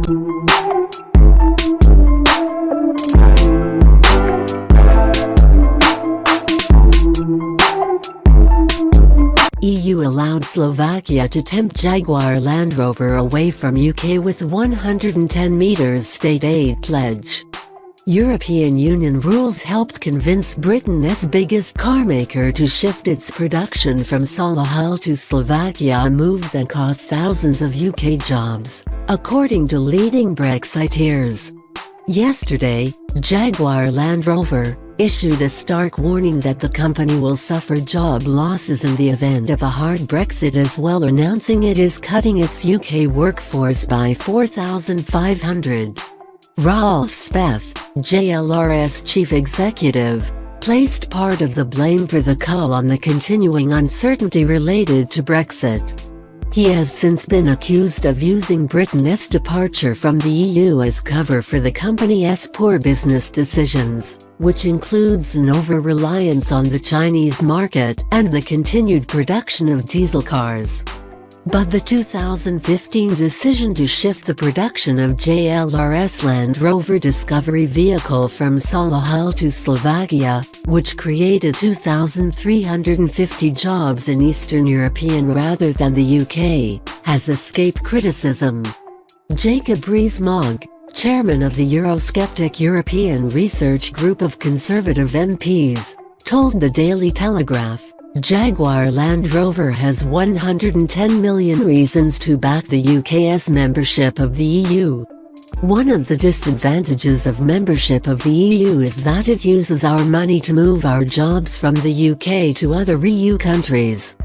EU allowed Slovakia to tempt Jaguar Land Rover away from UK with 110 meters state aid pledge. European Union rules helped convince Britain's biggest carmaker to shift its production from Solihull to Slovakia, a move that cost thousands of UK jobs, according to leading Brexiteers. Yesterday, Jaguar Land Rover issued a stark warning that the company will suffer job losses in the event of a hard Brexit, as well announcing it is cutting its UK workforce by 4,500. Ralf Speth, JLR's chief executive, placed part of the blame for the cull on the continuing uncertainty related to Brexit. He has since been accused of using Britain's departure from the EU as cover for the company's poor business decisions, which includes an over-reliance on the Chinese market and the continued production of diesel cars. But the 2015 decision to shift the production of JLR's Land Rover Discovery vehicle from Solihull to Slovakia, which created 2,350 jobs in Eastern European rather than the UK, has escaped criticism. Jacob Rees-Mogg, chairman of the Eurosceptic European Research Group of Conservative MPs, told the Daily Telegraph, Jaguar Land Rover has 110 million reasons to back the UK's membership of the EU. One of the disadvantages of membership of the EU is that it uses our money to move our jobs from the UK to other EU countries.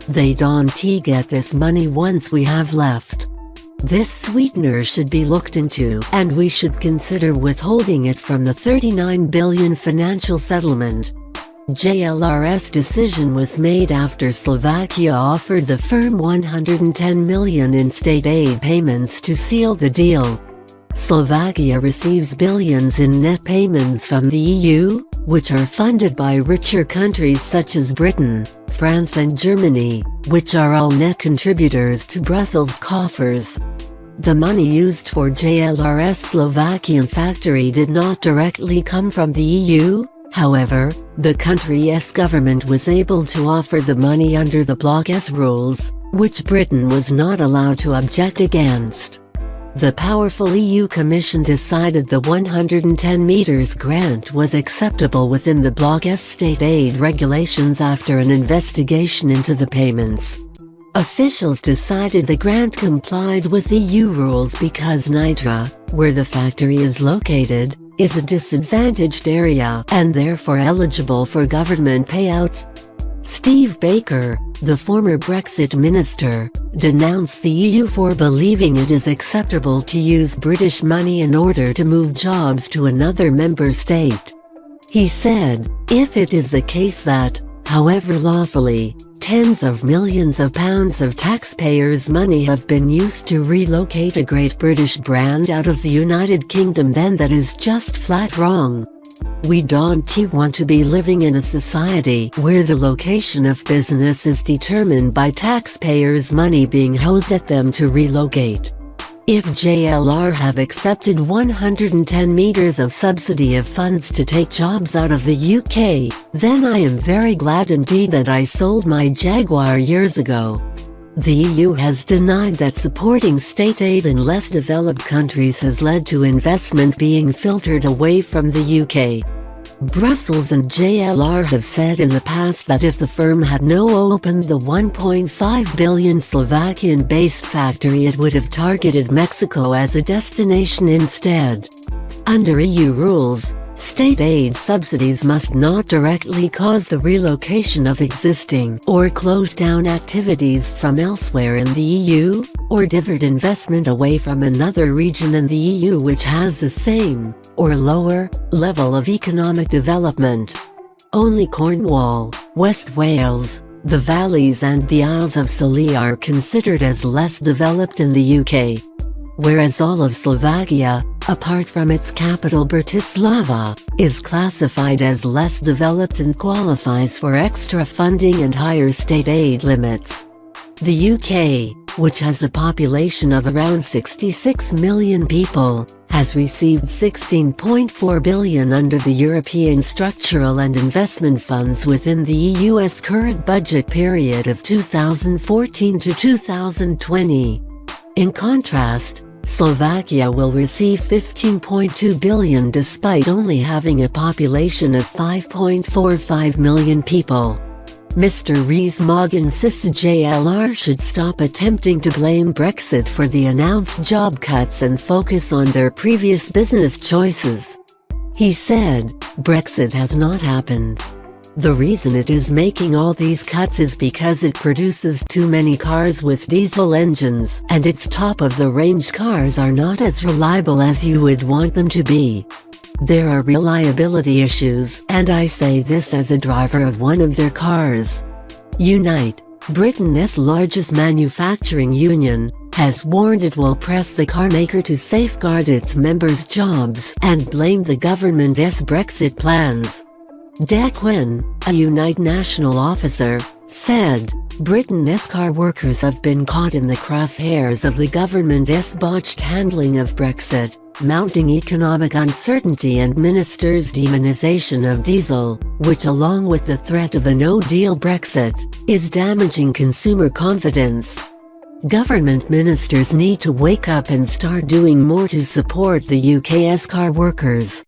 They don't get this money once we have left. This sweetener should be looked into, and we should consider withholding it from the £39 billion financial settlement. JLR's decision was made after Slovakia offered the firm $110 million in state aid payments to seal the deal. Slovakia receives billions in net payments from the EU, which are funded by richer countries such as Britain, France and Germany, which are all net contributors to Brussels' coffers. The money used for JLR's Slovakian factory did not directly come from the EU. However, the country's government was able to offer the money under the bloc's rules, which Britain was not allowed to object against. The powerful EU Commission decided the 110 meters grant was acceptable within the bloc's state aid regulations after an investigation into the payments. Officials decided the grant complied with EU rules because Nitra, where the factory is located, is a disadvantaged area and therefore eligible for government payouts. Steve Baker, the former Brexit minister, denounced the EU for believing it is acceptable to use British money in order to move jobs to another member state. He said, if it is the case that, however lawfully, tens of millions of pounds of taxpayers' money have been used to relocate a great British brand out of the United Kingdom, then that is just flat wrong. We don't want to be living in a society where the location of business is determined by taxpayers' money being hosed at them to relocate. If JLR have accepted 110 meters of subsidy of funds to take jobs out of the UK, then I am very glad indeed that I sold my Jaguar years ago. The EU has denied that supporting state aid in less developed countries has led to investment being filtered away from the UK. Brussels and JLR have said in the past that if the firm had not opened the $1.5 billion Slovakian-based factory, it would have targeted Mexico as a destination instead. Under EU rules, state aid subsidies must not directly cause the relocation of existing or close down activities from elsewhere in the EU, or divert investment away from another region in the EU which has the same, or lower, level of economic development. Only Cornwall, West Wales, the Valleys and the Isles of Scilly are considered as less developed in the UK. Whereas all of Slovakia, apart from its capital Bratislava, is classified as less developed and qualifies for extra funding and higher state aid limits. The UK, which has a population of around 66 million people, has received $16.4 billion under the European Structural and Investment Funds within the EU's current budget period of 2014 to 2020. In contrast, Slovakia will receive $15.2 billion despite only having a population of 5.45 million people. Mr. Rees-Mogg insists JLR should stop attempting to blame Brexit for the announced job cuts and focus on their previous business choices. He said, "Brexit has not happened. The reason it is making all these cuts is because it produces too many cars with diesel engines, and its top-of-the-range cars are not as reliable as you would want them to be. There are reliability issues, and I say this as a driver of one of their cars." Unite, Britain's largest manufacturing union, has warned it will press the carmaker to safeguard its members' jobs and blame the government's Brexit plans. Quinn, a Unite national officer, said, "Britain's car workers have been caught in the crosshairs of the government's botched handling of Brexit, mounting economic uncertainty and ministers' demonization of diesel, which along with the threat of a no-deal Brexit, is damaging consumer confidence. Government ministers need to wake up and start doing more to support the UK's car workers."